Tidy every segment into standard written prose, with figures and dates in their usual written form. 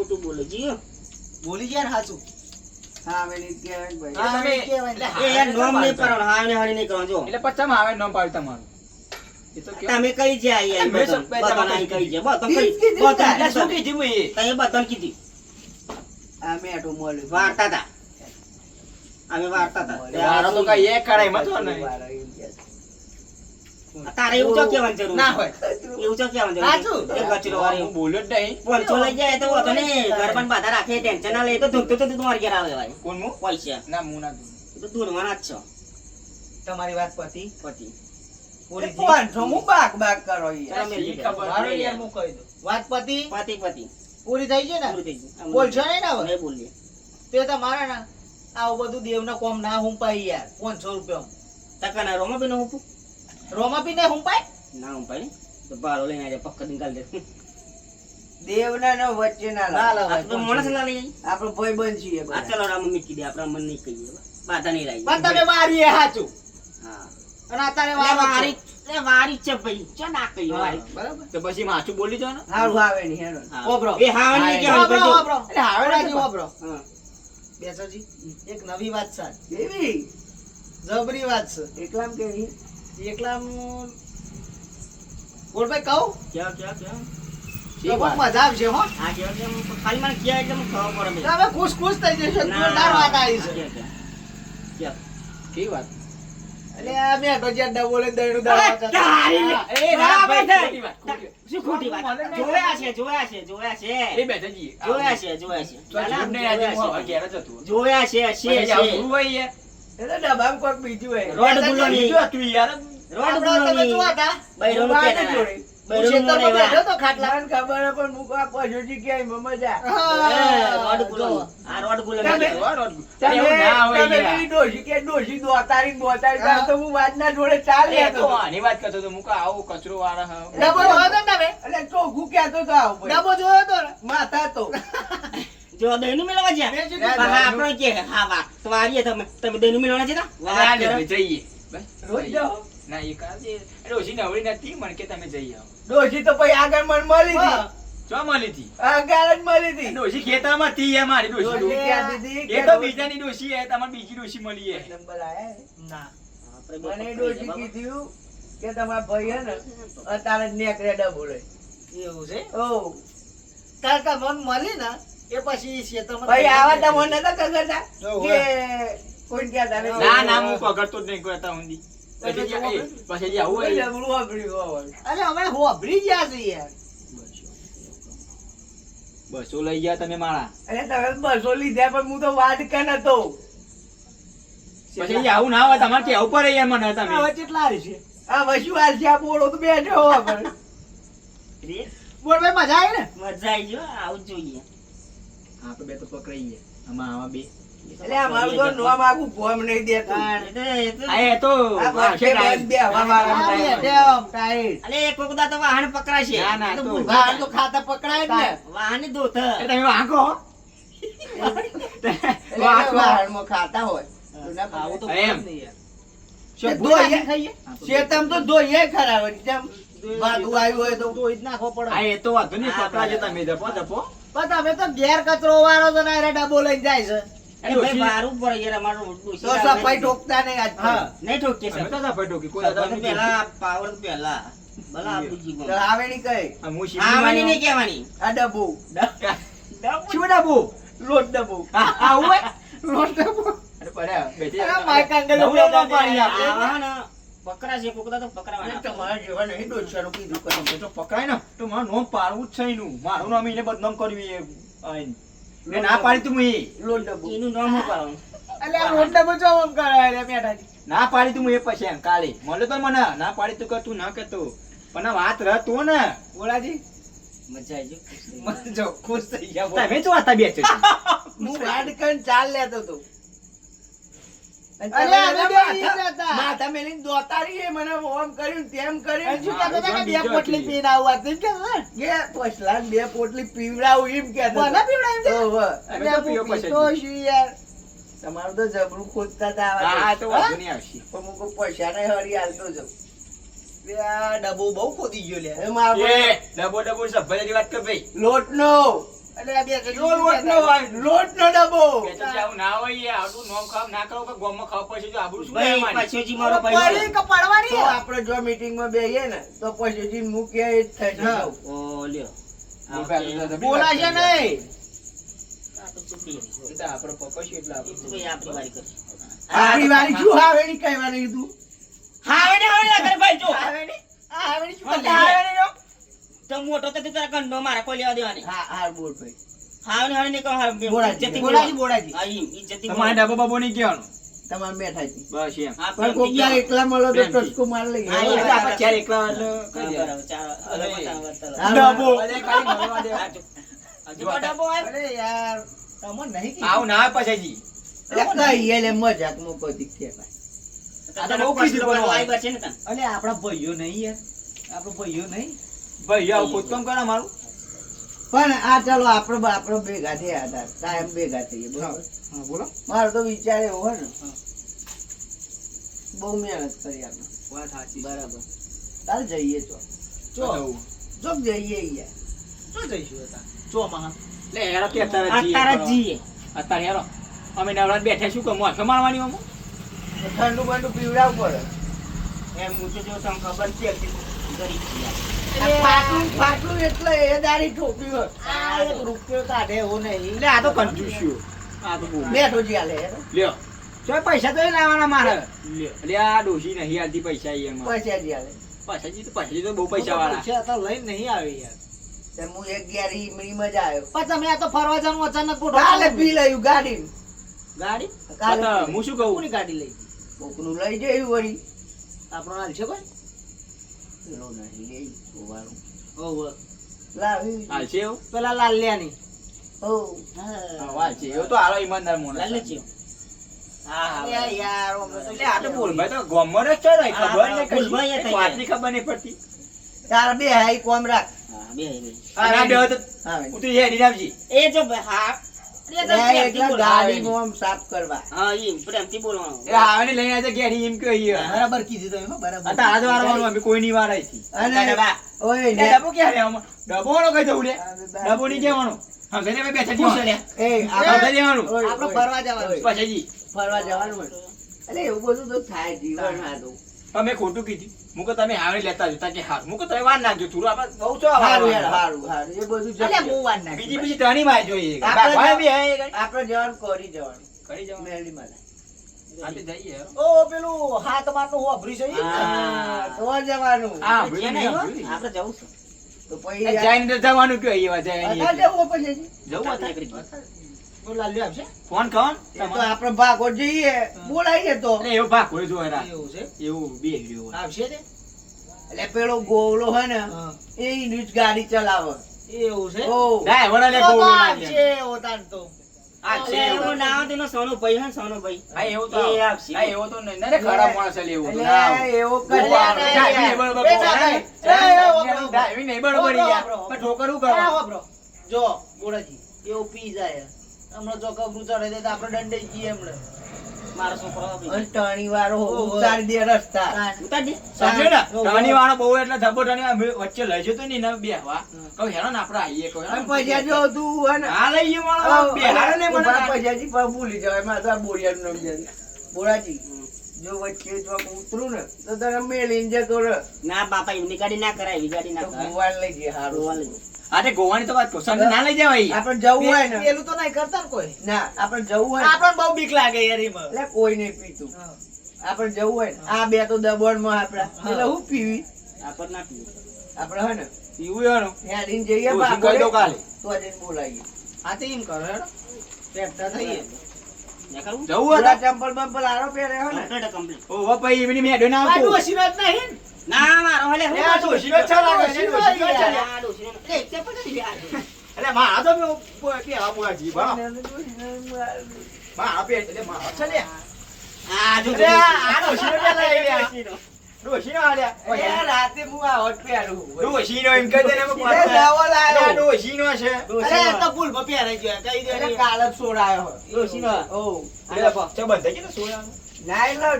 ખોટું બોલે જીઓ બોલી ગયા ને સાચું. હા હવે નહીં કહેવાય ભાઈ. હા, તમે- નહીં કહેવાય. એ યાર નોમ નહીં કરવાનું હા ને હરી નહીં કરવાનું જો એટલે પચામ આવે નામ પાડ્યું તમારું એ તો કેવું? તમે કઈ છે આઈ આઈ મેં બતન શું- બતન આઈ કઈ છે બતન કીધી કઈ કીધી બતન એટલે શું કીધું મેં એ? તઈ બતન કીધી આ મેઠું મળ્યું. વાર્તા તા અમે વાર્તા તા વારો તો કઈ એક કરાય મત હોય ને. વારો એમ કહે છે. તારે એવું તો કેવાનું જરૂર ના હોય. એવું તો કેવાનું જરૂર સાચું. એ ગચરો વાળી હું બોલ્યો જ નહીં. પોંચો લઈ જાય તો વાંધો નહીં ઘર પણ બાધા રાખે ટેન્શન ના લે તો ધૂમતો તો તમારે ઘેર આવે ભાઈ કોણ હું? પૈસા ના હું ના દઉં. એ તો દૂરવાના જ છો તમારી વાત પતી. પછી પૂરી એ થઈ. કોણ છો? હું બાક બાક કરો યાર. તમે શી ખબર મારો નહીં યાર યાર. હું કહી દઉં. વાત પતી. પતિ પતિ પૂરી થઈ ગઈ ને. પૂરું થઈ ગયું બોલશો નહીં ને હવે? નહીં બોલીએ તે તમારા ના આવું બધું દેવના કોમ ના હુંપાય યાર. 500 રૂપિયા તકાના રોમાં બી ન હું રોમા પી ને હુંપાય. ના હું ભાઈ તો બારો લઈને આજે પક્કા નિકાલ દે દેવના ને વચ્ચે ના ના લાગે. લાગે. આ તો માણસ ના લઈ જાય આપણો ભાઈબંધ છીએ આ બધા. ચલો રામ મીકી દે આપણા મન નહીં કહીએ બાધા નહીં લાવી પણ તમે મારી એ સાચું. હા અને અત્યારે લે વારો વારી છે. લે વારી છે ભાઈ ચો ના કહી હા, વારી બરાબર. તો પછી માથું બોલી જાઓ ને. હારું આવે નહીં હેડો. હા. ઓબરો. એ હા નહીં હા, કહેવાનું વાપરો, ભાઈ વાપરો. એટલે હાવડાજી વાપરો. હા બેસોજી. એક નવી વાત છે. દેવી જબરી વાત છે. એકલામ કેવી? એકલા બોલભાઈ કહું ક્યાં ક્યાં ક્યાં શી તો બહુ વાત? મજા આવશે હો. આ કેવા કેમ ખાલી મને ક્યાં એટલે મને ખબર પડે તમે ખુશ ખુશ થઈ જશો. જોરદાર વાત આવી છે. ક્યાં કેવી વાત? એટલે આ મેં તો જ્યાં ડબો લઈને દહીંનું અરે દળવા તારી જતા. એ ના ભાઈ ખોટી વાત, ખોટી વાત. શું ખોટી વાત મને નહીં જોયા છે જોયા છે જોયા એ છે બેઠા જઈએ. જોયા છે જોયા છે તો ના, ના, જૂઠ નહીં, આજે હું જોયા હવે છે. ઘેર જ હતું. જોયા છે છે પછી આવું છે ગુરુ હોય યાર. એટલે ડબ્બામાં કોઈક બીજું હોય. રોડ ગુલામી. બીજું હતું યાર. રોડ આપણો તમે ગુલામી. જોવા હતા? બૈરોનું હું કેના વાતે જોડી. બૈરોનું ખેતરમાં મોઢે બેઠો વા. તો ખાટલા. મને ખબર હે પણ મુકો આ પશુજી ક્યાંય મજા. એ, રોડ ગુલામી. આ રોડ ગુલામી તમે- કહેવાય. રોડ ગુરુ. અરે એવું ના હોય તમે યાર. પેલી ડોશી કે ડોશી દોતારી દોતારી તાર તો હું વાતના જોડે ચાલ અરે લેતો તો હતો. આની વાત કરતો તો મુકા આવો કચરો વાળા હા. ડબ્બો જોયો તો ને તમે? એટલે ચોખ્ખું કહેતો તો આવું ભાઈ. ડબ્બો જોયો તો ને? માથા તો જો દહીંનું મિલવા જ્યાં. મેં શું પણ કીધું? હા, આપણે કે હા વાહ તો વારીએ તમે દહીંનું મિલવાના છે તા? અરે આ વાત લે, કરો. જઈએ. બસ, રોજ જઈએ. જાઓ. ના એ કાજે ડોશી નવરી નથી મને કે તમે જઈ આવો. ડોશી તો પછી આગળ મને મળી હતી. ચો મળી હતી? આગળ જ મળી હતી. ડોશી ખેતરમાં હતી એ મારી ડોશી. ડોશી કહેતી હતી એ કે તો બીજાની ડોશી હે, તમારી બીજી ડોશી મળી હે. નંબર આયા હે? ના. આપણે બે મને પકડી ડોશી બાબા. કીધું કે તમારા ભાઈ હે ને અત્યારે જ નેકળે ડબો લઈ. એવું છે? ઓહ. તાર કા મન મળી ને એ પછી ખેતરમાં ભાઈ આવા તમને નતા કગરતા ઓહો. કે કોઈ કહેતા નહીં. ના ના હું પકડતો જ નહીં કોઈ હતા ઊંધી. તમે પછી તો જે- પછી જે આવું હોય ને. જબરું વાપર્યું હોય. અરે અમે હોભળી ગયા છે યાર. બસો લઈ ગયા તમે મારા. અરે તમે 200 લીધા પણ હું તો વાડકન હતો. પછી જે આવું ના હોય તમારે કેવું પડે યાર મને તમે. હવે કેટલા છે? આ વસુ આલસી આ બોળો તો બેઠો હોય પણ. રે, બોલ ભાઈ મજા આવી ને? મજા આવી જો આવું જ જોઈએ આપણે બે તો પકડાઈ ગયા. આમાં બે. એટલે આ મારું તો નોમ આખું ગોમ નહીં દેતું. આ એ તો આ વાંચે વચ્ચે કાંઈ. બંધ બે હવા મારવા આ ટાઈમ. બેઠે આમ ટાઈટ. અલે એક વખત તો વાહન પકડાશે ના, ના, એ તો તો ભૂલ બહાર થાય. તો ખાતા પકડાય જ ને. વાહન દોથ એ તમે વાંકો. એટલે વાંકો. વાહણમાં ખાતા હોય. તો ના આવું તો પકડાય. એમ. નહીં યાર. શું એ ભૂલા ધોઈએ. ખાઈએ? શેતમ તો ધોઈએ ખરા વળી. જેમ ભાગું આવ્યું હોય તો ધોઈ જ નાખવો પડે. આ એ તો વાંધો નહીં, પકડાજો તમે જપો જપો. પણ તમે તો ઘેર કચરો વાળો છો ને આરે ડબ્બો લઈને જાય છે. એ ભાઈ વારું પડે યાર અમારું ડોશી તો ના સફાઈ ઠોકતા નહીં આજ હા. નહીં ઠોકીએ અમે સર તો સફાઈ ઠોકી, કોઈ સફાઈ તો દાદા પહેલા પાવર તો પહેલા ભલા આપણું જીવન તો આવે નહીં કઈ આ હું શીખી આવવાની માર્યો. નહીં કહેવાની આ ડબ્બુ શું ડાબુ? લોટ ડબ્બુ આ- આવું હોય? લોટ ડબ્બો. અરે પડ્યા, બેઠી. અરે માઈક અંગલ નવરો ઉભો ન પાડી આપે. આવા ને પકડાશે કોકદા તો અને પકડવાના તમારા જેવા નહીં ડોસાનું કીધું કરે. તમે તો પકડાય ને તો મારું નામ પાડવું જ છે એનું. મારું નામ એને બદનામ કર્યું એ આઈને. મેં ના પાડી તું એ. લોટ ડબ્બુ એનું નામ શું કરવાનું અલે આ લોટ ડબ્બો જો આમ કરાય રે મેઠાજી. ના પાડી તું એ પછી એમ કાલે મળે તો મને ના પાડી તું કરતું ના કરતો પણ આ વાત રહતું ને બોલાજી મજા આવી મત જો ખુશ થઈ ગયા બોલ. તમે શું હતા બે છે? હું વાડકન ચાલ લેતો હતો. અને અરે, તમે અમે એના બે ઈ જ હતા. માથા મેલીને દોતારી એ મને ઓમ કર્યું ને તેમ કર્યું. હજુ કહેતા હતા કે બે બીજો પોટલી હતી. પીને આવું હતું. કેમ ને? કે પછલા બે પોટલી પીવડાવું એમ કહેતો હતો. મને પીવડાવ્યું છે? ઓહો. અમે તો પીવો પછી. તો શું યાર? તમારું તો જબરું ખોદતા હતા આવા હા તો. તો વાંધો નહીં આવશે. પણ હું કોઈ પૈસા ને હરી હાલતો જાઉં. બે આ ડબ્બો બહુ ખોદી ગયો લે. એ મારો એ ડબો ડબો સફાઈ વાત કર ભાઈ. લોટનો એટલે આ બે જો લોટનો હોય, લોટનો ડબ્બો. કે તો આવું ના હોય યાર, આટલું નોમ ખાવ ના કરો કે ગોમમાં ખાવ પછી તો આબરૂ શું ભાઈ લેવાની? પછીજી મારો પડી પૈસો કે પડવાની તો આપણે જો મીટિંગમાં બેહીએ ને તો પછી જે મૂકીએ એ જ થઈ હા. જશે. ઓ લ્યો બોલાશે નહીં. આ તો ચૂકી ગઈ. એ તો આપણે પકડશું એટલે એ તો આપણે. ભાઈ આપણી વારી કરશે. આપણી વારી શું હાવેણી કહેવાની કીધું? હાવે ને કરે ભાઈ જો હાવેણી? આ હાવેણી શું હા, કરી? હાવેણી નો? તો મોટો તો તું તારા ગંડો મારા કોઈ લેવા દેવાની હા હા બોલ ભાઈ. હાવે ને કહો હાવે બોલાજી, ઇજ્જતી બોલાજી, બોલાવો. બોલાજી. હા, ઈ ઇજ્જતી તમારે બોલાવો. ડબ્બો બબ્બો નહીં કહેવાનું. તમારે બેઠાજી. બસ એમ. હા, પણ પ્રેમથી કોકના કહેવાનું. એકલા મળો તો પ્રેમથી. ટસકો માર લઈએ. હા, એ તો બરાબર. આપણે ચાર એકલા એટલે હા, કહી દેવાનું. બરાબર. ચાલો, હવે બતાવો, બતાવો. હા, ડબ્બો. બરાબર. બધે ખાલી મળવા દેવા. હજુ કોઈ ડબ્બો આવ્યો? અરે યાર તમને નહીં કીધું. આવું ના હોય પછીજી. એટલે કહીએ લે મજાકમાં કોઈ દીકરી ભાઈ. તો આ તો તને બહુ પછીનો કીધું પાછો પણ આવી બચે ને તને. અલે આપણા ભાઈઓ નહીં યાર, આપણા ભાઈઓ નહીં. ભાઈ આવું ખોદકામ કરે મારું. પણ આ ચાલો આપણે ભેગા થયા હતા કાયમ ભેગા થઈએ બરોબર. હા બોલો. મારો તો વિચાર એવો હોય ને બહુ મહેનત કરી આપણે. વાત સાચી. બરાબર. ચાલ જઈએ તો ચો જો જઈએ યાર. શું જઈશું હતા? ચો માં લે હેરો કે અત્યારે અત્યારે જ જઈએ. અત્યારે હેરો. અમે નવરાત બેઠા શું કહું મોઢે મારવાની અમુક? ઠંડુ બંડુ પીવડાવવું પડે. એમ હું તો જો તને ખબર છે કે ગરીબ છીએ. આ ફાટલું એટલે એ દારી ઠોકી હોય. આ એક રૂપિયો કાઢે એવું નહીં. લે આ તો કંજૂસ્યું. આ તો બહુ. બેઠો જ આલે લ્યો. ચોય પૈસા તો લાવવાના મારે. લ્યો. લે આ ડોશી નહીં આલતી પૈસા ઈ એમાં. પૈસા જ આલે. પૈસાજી તો બહુ પૈસા વાળા. પૈસા તો લઈને નહીં આવે યાર. તે હું એક ગ્યારી ઈમડી મજા આવ્યો. પણ તમે આ તો ફરવા જવાનું અચાનક ગોઠવો. કાલે પી લયું ગાડી. ગાડી કાલે તો પી હું શું કહું? કોની ગાડી લઈ? કોકનું લઈ જયું વળી. આપણો હાલ છે કોઈ? પેલો નહીં લઈ જોવાનું. ઓહો. લાવી. હાલ છે એવું? પેલા લાલ્યાની. ઓ હા, વાત છે. એવું તો હાલો ઈમાનદાર મોણસ. લાલ ચિયો. હા હા યાર યાર અમને તો એટલે આ તો બોલભાઈ તો ગામમાં જ છે ને, ખબર નહીં કશી. બોલભાઈ એ થઈ એક વાતની ખબર નહીં પડતી. તાર બે હાઈ કોમ રાખ. હા બે બે. અને આ બે હોય તો હા ઉતરી જાય રીનામજી. એ જો ભાઈ, હા એ તો બે પ્રેમથી એકલા બોલવાનું. ગાડી મોમ સાફ કરવા. હા ઈ પ્રેમથી બોલવાનું. એ આવીને લઈને આજે ઘેરી એમ કહે ઈ. બરાબર કીધું તમે હો, બરાબર. આ તો આજ વારવાનું અમે કોઈ નહીં વારાય છે. અને ઓય એ ને ડબ્બો ક્યાં રે આમાં? ડબ્બો વાળો કઈ જવું લે? ડબ્બો નહીં કહેવાનું. હા, ઘરે અમે બેઠા પૂછો છીએ. લે. એ આપણે જવાનું. ઓય, આપણે ઓય, ફરવા જવાનું. ઓય, પાછાજી. ફરવા જવાનું હોય. એટલે એવું બધું તો થાય જીવન આ તો. તમે ખોટું કીધું. મુકો તમે આવડી લેતા જતા કે હાર. મુકો તમે વાર નાખજો. થોડું આપણે બહુ છો હારું યાર, હારું, હારું. એ બધું અલ્યા જશે. હું વાર નાખી. બીજી બીજી ત્રણેય માં જોઈએ. આપણે ભાઈ બી હે એ કઈ. આપણે જવાનું કરી જવાનું. કરી જવાનું. મેરડી માલા. આ તો જઈએ હે. ઓ પેલું હાથ મારનું હોભરી છે ઈ ને? હા, તો જવાનું. હા, આપણે ભૂલી નહીં, હો. ભૂલી. આપણે જવું છે. તો એ પછી જઈને તો જવાનું કયો એવા જાય અત્યારે નહીં. જવું પછી જવું આપણે હતા. નીકળી ગયા. પેલું લાલ્યો આપશે? ફોન કરો ને. એ તો આપણે ભાગો જઈએ બોલાઈએ તો એટલે એવો ભાગ હોય જો એના. એવું છે? એવું બે રહ્યો. આવશે તે? એટલે પેલો ગોવલો હોય ને હા. એ ઈની જ ગાડી ચલાવે. એવું છે? ઓ ના, વડા લે તો તો ગોળો ના આવશે લે. એવો તાન તો. આ છે એવું એવું. ના આવે તેનો સોનુભાઈ હે ને, સોનુભાઈ. આ એવું તો એ આવશે. આ એવું તો નહીં. ના રે, ખરાબ માણસ છે એવું તો એટલે ના આવે. એવો અલ્યા, કરે. ના, ડ્રાઈવિંગ નહીં બરોબર એ ના કરે. ભાઈ. ડ્રાઈવિંગ નહીં બરોબર યાર. પણ ઠોકર શું હા, કરવા? હોભરો. જો ગોળાજી એવું પી જાય હમણાં જો કબરું ચડે દે તો આપણે દંડે જઈએ હમણાં. મારો છોકરો ભાઈ. અને ટણી વાળો ઓહો. ઉતારી દે રસ્તા. ઉતાર દે. સમજ્યો ને? ઓહો. ટાણી વાળો બહુ એટલે ધબ્બો ટાણી અમે વચ્ચે લઈ જતો ને એને બેહવા. કહું હેલો ને આપણે આવીએ કહું અને હેલો ને. પછી જો તું હે ને હા લઈ ગયો માણો. બેહાડો ને મને. ઉભા પછાજી પર ભૂલી જવાય. મારે તો આ બોરિયાનું નામ છે. બોરાજી, જો વચ્ચે ચોક ઉતરું ને તો તને મેલીને જતો રહે. ના બાપા એમની ગાડી ના કરાય, એવી ગાડી ના તો કરાય. ગોવાળ લઈ જઈએ હારું. ગોવા લઈ જાઓ. આજે ગોવાની તો વાત કહું. સંડે ના લઈ જવાય. આપણે જવું હોય ને પેલું તો નહીં કરતા ને કોઈ. ના આપણે જવું હોય ને આપણને બહુ બીક લાગે યાર એમાં. એટલે કોઈ નહીં પીતું. હા. આપણે જવું હોય ને આ બે તો દબણમાં આપડા હા. એટલે હું પીવી આપણ ના પીવું. આપણે હે ને એવું એનું. હેડીને જઈએ ઓછી બાપડે, કહી દો કાલે. તો જઈને બોલાવીએ. હા તો એમ કરો હેડો. ટ્રેક્ટર થઈએ. ના કરવું? જવું પૂરા હતા. ચંપલ બંપલ હારો પહેર્યો હોય ને કમ્પ્લીટ, કમ્પ્લીટ. ઓહો ભાઈ એમની મેડો ના આ આવતો. ડોશીનો જ નહીં ને? ના મારો હલે હું એ આ ડોશીનો જ છે લાગે છે, ડોશીનો ડોશીનો જ છે. યાર. આ ડોશીનો. એ તે પકડી લે આ. એટલે મારા તો પેલા બોલાજી બા. મારા પે એટલે મારા છે ને. આ જો અરે આ ડોશીનો પેલા લઈ લે. ડોશીનો. ડોશીનો આલ્યા. એ રાતે હું આ હોટ પહેરું ડોશીનો એમ કહી દે ને એમાં એ નવો લાયો. ડોશીનો છે. અરે આ તો ભૂલ ભપિયા રહી ગયો કહી દે એટલે કાલ જ છોડાયો હોય. ડોશીનો. ઓહ. એટલે ચા બંધ થઈ ગઈ ને સોયાનું. ના એટલે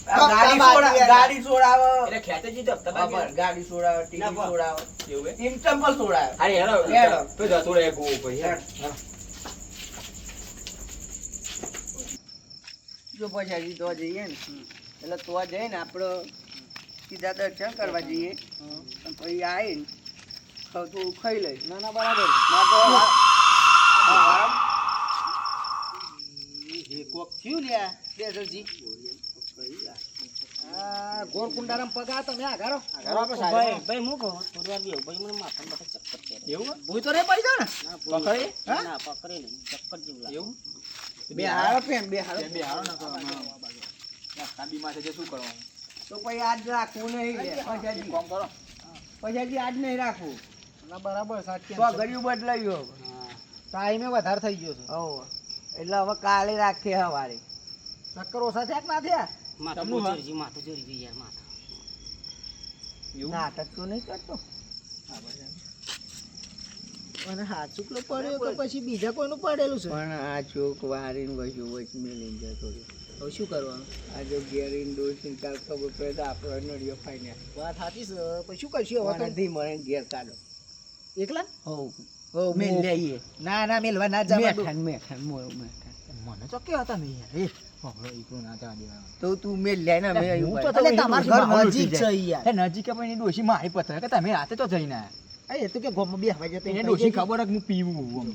ગાડી છોડાવે એટલે ખેતરજી તો હપ્તા બાકી ખબર, ગાડી છોડાવે ના, ટીવી પણ. છોડાવે એવું હે? ટીમ ચંપલ છોડાવે અરે હેલો હેલો. તો જતો રહે ગો ભાઈ હેલો. જો પછી હજી તો જઈએ ને એટલે તો જઈને આપણે સીધા દર્શન કરવા જઈએ અને પછી આવીને થોડું ખાઈ લઈ ના ના બરાબર એ કોક થયું લ્યા દેસરજી આ ગોરકુંડારામ પગા તમે આઘારો ભાઈ ભાઈ હું કહું થોડી વાર બેહું. ભાઈ મને માથા માટે ચક્કર ચડે. એવું હે? ભૂઈ તો રે પડી જાય ને ના, ભૂલ. પકડી? હા? ના પકડે નહીં ચક્કર જેવું લાગે. એવું બે હારો પેન બે હારો બે હારો ના કરો ના બીમાર થઈ જાય શું કરવાનું તો પછી આજ રાખવું નહીં લે. પછી હજી- કામ કરો પછી હજી આજ નહીં રાખવું ના બરાબર સાચી તો ગળ્યું બદલાયું હવે. હા. ટાઈમે વધારે થઈ ગયો છે હોવ. એટલે હવે કાલે રાખીએ સવારે ચક્કર ઓછા થયા કે ના થયા માથું તમનું બહુ હા? ચડી ગયું, માથું ચડી ગયું યાર માથું. એવું નાટક તો નહીં કરતો અને હાથ ચૂકલો પડ્યો તો પછી બીજા કોઈનું પડેલું છે પણ આ ચોક વારીને વચ્ચે વચ્ચે મેલીને જતો રહ્યો. હવે શું કરવાનું આ જો ઘેરીને ડોસીને કાલ ખબર પડે તો આપણો નળિયો ખાઈ નાખે. વાત સાચી છે પછી શું કરશું હવે મને ધીમણે ઘેર કાઢો. તો એકલા હોવ. મેલ લઈએ. ના ના મેલવા ના જવા દો. મેઠાણ, મેઠાણ, મોય મેઠાણ. મને તો કેવા હતા મેં યાર પકડો ઈકો ના જવા દેવા તો તું મેલ લે ને અમે અહીં હું ઉભા તો રહ્યા. એટલે તમારું ઘર નજીક છે યાર નજીક પણ એની ડોશી મારી પથરા કે તમે રાતે તો જઈને એ તો કે ગોમમાં બે હવા જતો એને ડોશી ખબર હે કે હું પીવું આમ.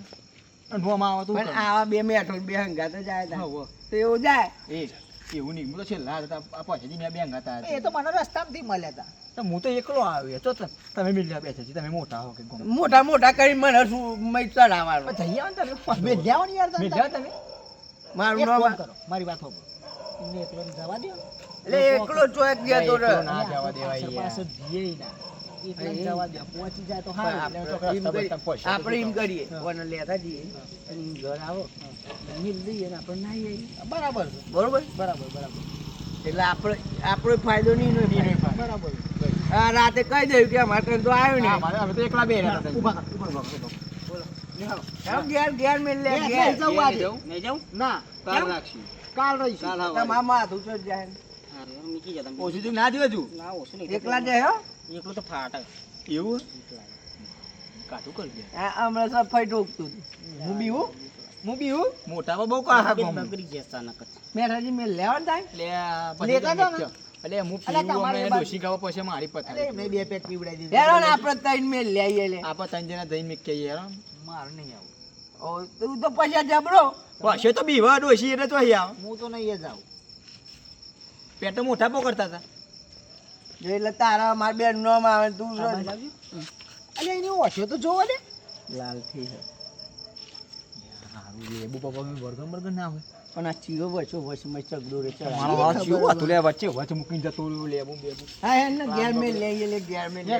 અને નોમાં આવે તો પણ આવા બે મેઠો ને બે હંગાત જ આયા તા. હવે તો એવું જાય. એ એવું નહીં હું તો છેલ્લા હતા આ પછીથી મેં બે હંગાતા એ તો મને રસ્તામાંથી મળ્યા હતા તો હું તો એકલો આવ્યો તો તમે મિલ્યા બેસે છે તમે મોટા હો કે ગમ મોટા મોટા કરી મને શું મય ચડાવવાનો. જઈ આવો ને તમે બે જાઓ ને યાર તમે મિલ્યા તમે મારું એક નામ કામ કરો મારી વાત હોભળો એમને એકલો જવા દો એટલે એકલો ચોક ગયો તો રે. એકલો ના જવા દેવાય યાર. પાસે જઈએ ના એકલા જવા દો પહોંચી જાય તો પણ હારું આપણે એટલે એમ તો કરીએ. આપણે એમ કરીએ કોને લેતા જઈએ અને ઈ ઘર આવો મિલ દઈએ ને આપણે નાહી આવીએ. બરાબર છે બરોબર બરાબર બરાબર એટલે આપણો ફાયદો નહીં થાય. બરાબર આ રાતે કહી દઉં કે અમારે ત્રણ તો આવ્યો ને હા, મારે હવે તો એકલા બે રહ્યા હતા. ઉભા કર ચાલો ઘેર ઘેર મિલ લે ઘેર ઘેર. જવું આજે. નહીં જાઉં? ના કાલ રાખશું. કાલ રહીશું કાલ તમારા માથું તો જાય ને. હારું, હવે મૂકી જા તમે. ઓછું તો ના જોયું તું ના, ઓછું નહીં. એકલા જાય હો. એકલું તો ફાટે. એવું કાઢું કરી દે આ હમણાં સફાઈ ઠોકતું હતું. હું બીવું મોટામાં બહુ કાઢા બે ગમ બગડી જાય અચાનક જ. મેઠાજી મેં લેવાનું થાય. લેતા જાઓ ને. એટલે હું અલા, પીવું તમારે અમે એ બાજુ- ડોશી ખાવા પછી મારી અરે પથારી મેં બે પેક પીવડાવી હેરો ને દીધી આપણે ત્રણ મેલ લઈએ લે. આપા ત્રણ જણા જઈને મેં કહીએ યાર મારે નહીં આવું ઓ, તું તો પછી જબરો. પાછો તો બીવા ડોશી એટલે તો અહીં આવ હું તો નહીં જાઉં પેટો મોટા પકડતા હતા જો એટલે તારા માર બેન નો આવે તું સામાન લાવજો. અલ્યા એની ઓછો તો જોવો ને લાલ થઈ હે. હારું લેબુ પપ્પા બર્ગર બર્ગર ના હોય પણ આ ચીરો વચ્ચો વચમાં ચગડો રે ચડાવી. મારો હાથ ચીવું હતું લે વચ્ચે વચ્ચે મૂકીને જતો રહ્યું લેબુ બેબુ હા હે ને ઘેર મેલ લઈએ લે ઘેર મેલ લઈએ.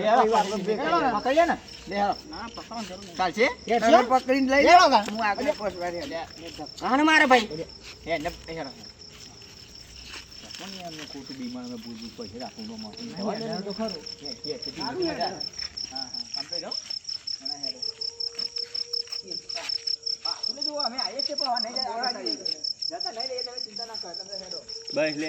પકડીએ ને લે હાલો ના, પકડો ને જરૂર નહીં. ચાલશે તમે પકડીને લઈ લેવો લો. કા? હું આગળ પસવા રહ્યા. કાન મારે ભાઈ. હે ને હેરો કોણ યાર મેં ખોટું બીમાર અમે ભૂલ પછી રાખું નો માં હેડો તો ખરું. સારું હેડો હા હા આપણે જાઓ મને હેડો પાછું જો અમે આવીએ છીએ પણ નહીં જતા નહીં લઈએ તમે ચિંતા ના કરો તમે હેડો બસ લે.